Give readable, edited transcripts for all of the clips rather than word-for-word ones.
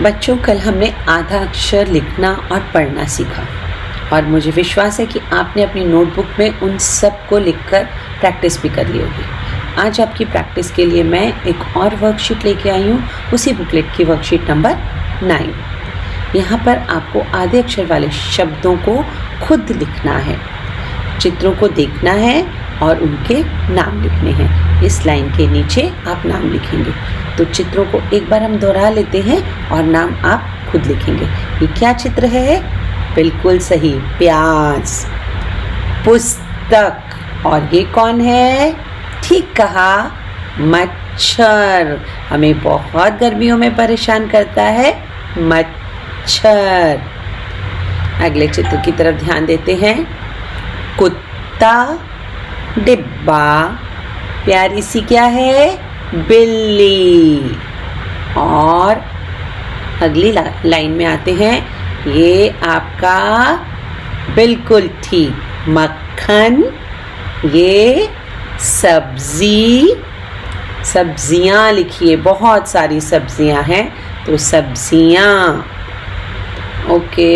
बच्चों, कल हमने आधा अक्षर लिखना और पढ़ना सीखा और मुझे विश्वास है कि आपने अपनी नोटबुक में उन सब को लिखकर प्रैक्टिस भी कर ली होगी। आज आपकी प्रैक्टिस के लिए मैं एक और वर्कशीट लेके आई हूँ, उसी बुकलेट की वर्कशीट नंबर 9। यहाँ पर आपको आधे अक्षर वाले शब्दों को खुद लिखना है, चित्रों को देखना है और उनके नाम लिखने हैं। इस लाइन के नीचे आप नाम लिखेंगे। तो चित्रों को एक बार हम दोहरा लेते हैं और नाम आप खुद लिखेंगे। ये क्या चित्र है? बिल्कुल सही, प्याज। पुस्तक। और ये कौन है? ठीक कहा, मच्छर। हमें बहुत गर्मियों में परेशान करता है मच्छर। अगले चित्र की तरफ ध्यान देते हैं। कुत्ता, डिब्बा, प्यारी सी क्या है? बिल्ली। और अगली लाइन में आते हैं। ये आपका बिल्कुल ठीक, मक्खन। ये सब्जी, सब्जियां लिखिए, बहुत सारी सब्जियां हैं तो सब्जियां। ओके,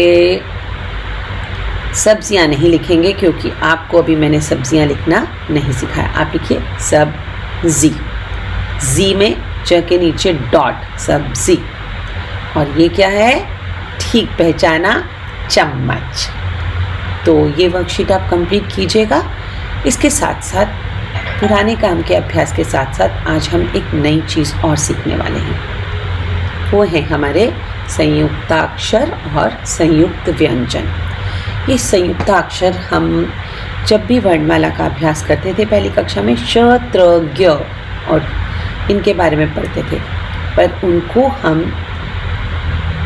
सब्जियां नहीं लिखेंगे क्योंकि आपको अभी मैंने सब्जियां लिखना नहीं सिखाया। आप लिखिए सब्जी, जी में च के नीचे डॉट, सब्जी। और ये क्या है? ठीक पहचाना, चम्मच। तो ये वर्कशीट आप कंप्लीट कीजिएगा। इसके साथ साथ पुराने काम के अभ्यास के साथ साथ आज हम एक नई चीज़ और सीखने वाले हैं। वो है हमारे संयुक्ताक्षर और संयुक्त व्यंजन। ये संयुक्ताक्षर हम जब भी वर्णमाला का अभ्यास करते थे पहली कक्षा में श, त्र, ज्ञ और इनके बारे में पढ़ते थे, पर उनको हम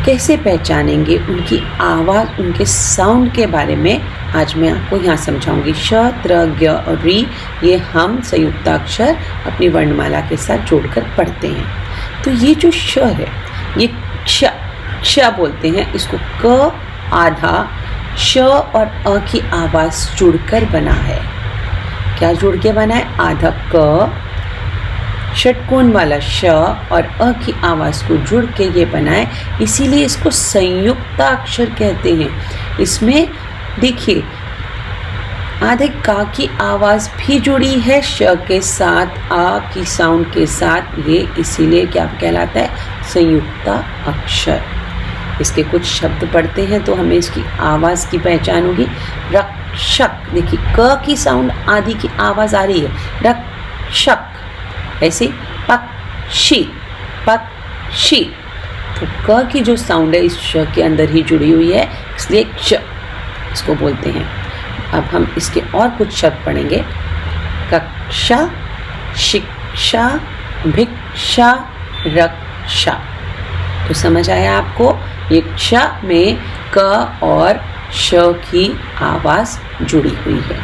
कैसे पहचानेंगे, उनकी आवाज़, उनके साउंड के बारे में आज मैं आपको यहाँ समझाऊंगी। श, त्र, ज्ञ और री, ये हम संयुक्ताक्षर अपनी वर्णमाला के साथ जोड़कर पढ़ते हैं। तो ये जो श है, ये क्ष बोलते हैं इसको। क आधा, श और अ की आवाज़ जुड़कर बना है। क्या जुड़ के बना है? आधा क, षटकोण वाला श और अ की आवाज़ को जुड़ के ये बना है, इसीलिए इसको संयुक्ताक्षर कहते हैं। इसमें देखिए आधे का की आवाज़ भी जुड़ी है श के साथ, आ की साउंड के साथ, ये इसीलिए क्या कहलाता है? संयुक्ता अक्षर। इसके कुछ शब्द पढ़ते हैं तो हमें इसकी आवाज़ की पहचान होगी। रक्षक, देखिए क की साउंड आधी की आवाज़ आ रही है, रक्षक। ऐसे पक्षी, पक्षी, तो क की जो साउंड है इस श के अंदर ही जुड़ी हुई है, इसलिए क्ष इसको बोलते हैं। अब हम इसके और कुछ शब्द पढ़ेंगे। कक्षा, शिक्षा, भिक्षा, रक्षा। तो समझ आया आपको? ये क्ष में क और श की आवाज़ जुड़ी हुई है।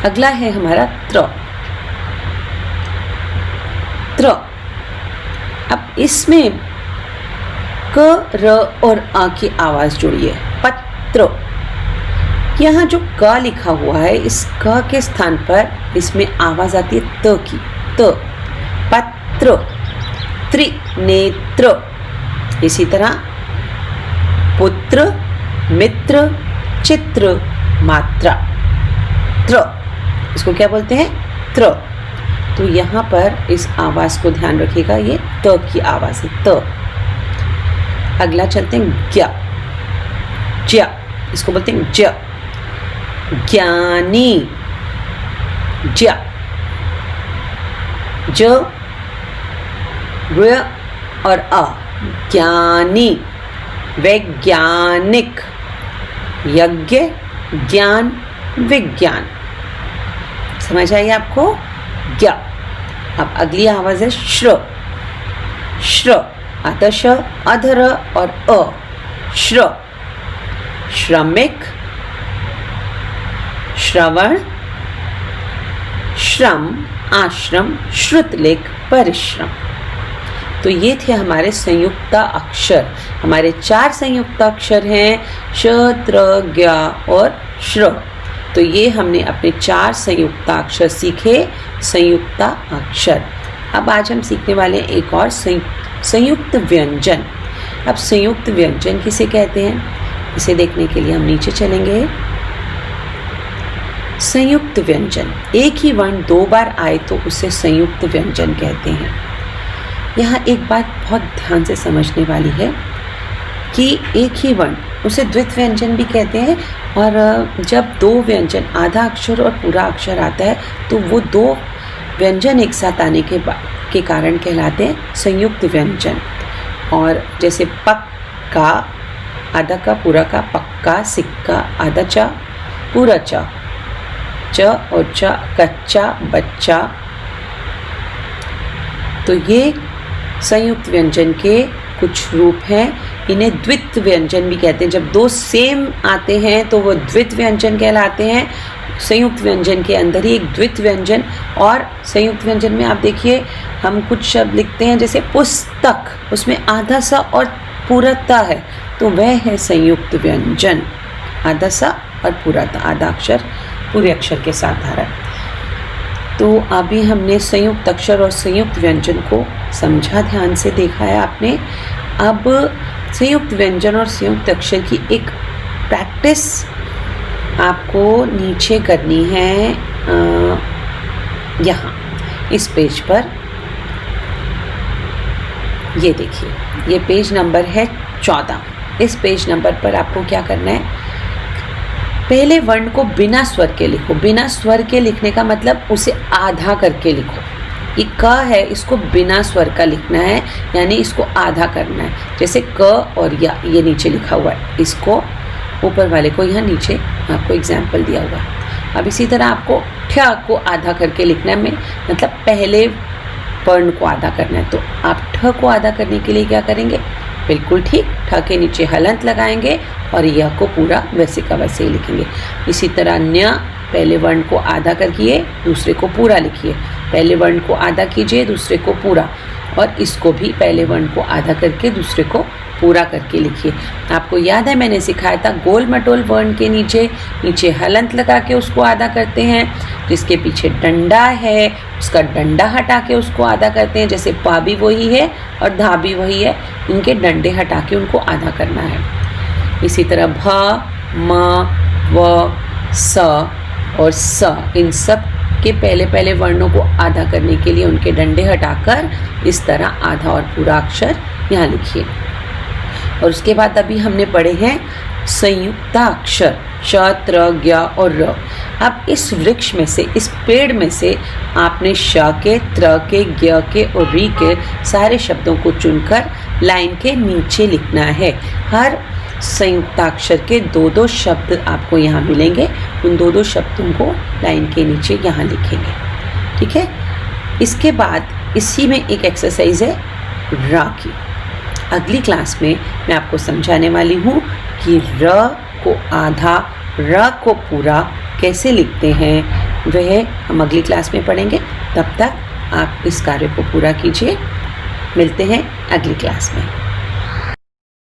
अगला है हमारा त्र। त्र, अब इसमें क, र और आ की आवाज़ जुड़ी है। पत्र, यहाँ जो क लिखा हुआ है, इस क के स्थान पर इसमें आवाज़ आती है त की, त। पत्र, त्रिनेत्र। इसी तरह पुत्र, मित्र, चित्र, मात्रा। त्र, इसको क्या बोलते हैं? त्र। तो यहाँ पर इस आवाज़ को ध्यान रखिएगा, ये त की आवाज़ है, त। अगला चलते हैं ज्ञ। ज्ञ, इसको बोलते हैं ज। ज्ञानी, ज, ज, र और अ, ज्ञानी। वैज्ञानिक, यज्ञ, ज्ञान, विज्ञान। समझ आई आपको? ज्ञ। अब अगली आवाज़ है श्र। श्र, आतश, अधर और अ, श्र। श्रमिक, श्रवण, श्रम, आश्रम, श्रुतलेख, परिश्रम। तो ये थे हमारे संयुक्ता अक्षर। हमारे 4 संयुक्ता अक्षर हैं, श, त्र, ज्ञ और श्र। तो ये हमने अपने 4 संयुक्ता अक्षर सीखे, संयुक्ता अक्षर। अब आज हम सीखने वाले हैं एक और संयुक्त व्यंजन। अब संयुक्त व्यंजन किसे कहते हैं, इसे देखने के लिए हम नीचे चलेंगे। संयुक्त व्यंजन, एक ही वर्ण दो बार आए तो उसे संयुक्त व्यंजन कहते हैं। यहाँ एक बात बहुत ध्यान से समझने वाली है कि एक ही वर्ण, उसे द्वित व्यंजन भी कहते हैं, और जब दो व्यंजन, आधा अक्षर और पूरा अक्षर आता है तो वो दो व्यंजन एक साथ आने के कारण कहलाते हैं संयुक्त व्यंजन। और जैसे पक्का, आधा का पूरा का, पक्का, सिक्का, आधा चा पूरा चा, च और चा, कच्चा, बच्चा। तो ये संयुक्त व्यंजन के कुछ रूप हैं। इन्हें द्वित व्यंजन भी कहते हैं। जब दो सेम आते हैं तो वो द्वित व्यंजन कहलाते हैं। संयुक्त व्यंजन के अंदर ही एक द्वित व्यंजन, और संयुक्त व्यंजन में आप देखिए हम कुछ शब्द लिखते हैं जैसे पुस्तक, उसमें आधा सा और पूरा ता है, तो वह है संयुक्त व्यंजन। आधा सा और पूरा ता, आधा अक्षर पूरे अक्षर के साथ आ रहा है। तो अभी हमने संयुक्त अक्षर और संयुक्त व्यंजन को समझा, ध्यान से देखा है आपने। अब संयुक्त व्यंजन और संयुक्त अक्षर की एक प्रैक्टिस आपको नीचे करनी है, यहाँ इस पेज पर। ये देखिए, ये पेज नंबर है 14। इस पेज नंबर पर आपको क्या करना है, पहले वर्ण को बिना स्वर के लिखो। बिना स्वर के लिखने का मतलब उसे आधा करके लिखो। ये क है, इसको बिना स्वर का लिखना है, यानी इसको आधा करना है। जैसे क और या, ये नीचे लिखा हुआ है, इसको ऊपर वाले को यहाँ नीचे आपको एग्जाम्पल दिया हुआ है। अब इसी तरह आपको ठ को आधा करके लिखना है, मतलब पहले वर्ण को आधा करना है। तो आप ठ को आधा करने के लिए क्या करेंगे, बिल्कुल ठीक, ठ के नीचे हलंत लगाएंगे और यह को पूरा वैसे का वैसे ही लिखेंगे। इसी तरह न्य, पहले वर्ण को आधा करके दूसरे को पूरा लिखिए, पहले वर्ण को आधा कीजिए दूसरे को पूरा, और इसको भी पहले वर्ण को आधा करके दूसरे को पूरा करके लिखिए। आपको याद है मैंने सिखाया था, गोल मटोल वर्ण के नीचे हलंत लगा के उसको आधा करते हैं, जिसके पीछे डंडा है उसका डंडा हटा के उसको आधा करते हैं। जैसे पा भी वही है और धा भी वही है, इनके डंडे हटा के उनको आधा करना है। इसी तरह भ, म, व, स और स, इन सब के पहले वर्णों को आधा करने के लिए उनके डंडे हटाकर इस तरह आधा और पूरा अक्षर यहाँ लिखिए। और उसके बाद अभी हमने पढ़े हैं संयुक्ताक्षर, श, त्र, ज्ञ और र। अब इस वृक्ष में से, इस पेड़ में से आपने श के, त्र के, ज्ञ के और री के सारे शब्दों को चुनकर लाइन के नीचे लिखना है। हर संयुक्ताक्षर के दो दो शब्द आपको यहाँ मिलेंगे, उन दो दो शब्दों को लाइन के नीचे यहाँ लिखेंगे, ठीक है। इसके बाद इसी में एक एक्सरसाइज है र की। अगली क्लास में मैं आपको समझाने वाली हूँ कि र को आधा, र को पूरा कैसे लिखते हैं, वह हम अगली क्लास में पढ़ेंगे। तब तक आप इस कार्य को पूरा कीजिए। मिलते हैं अगली क्लास में।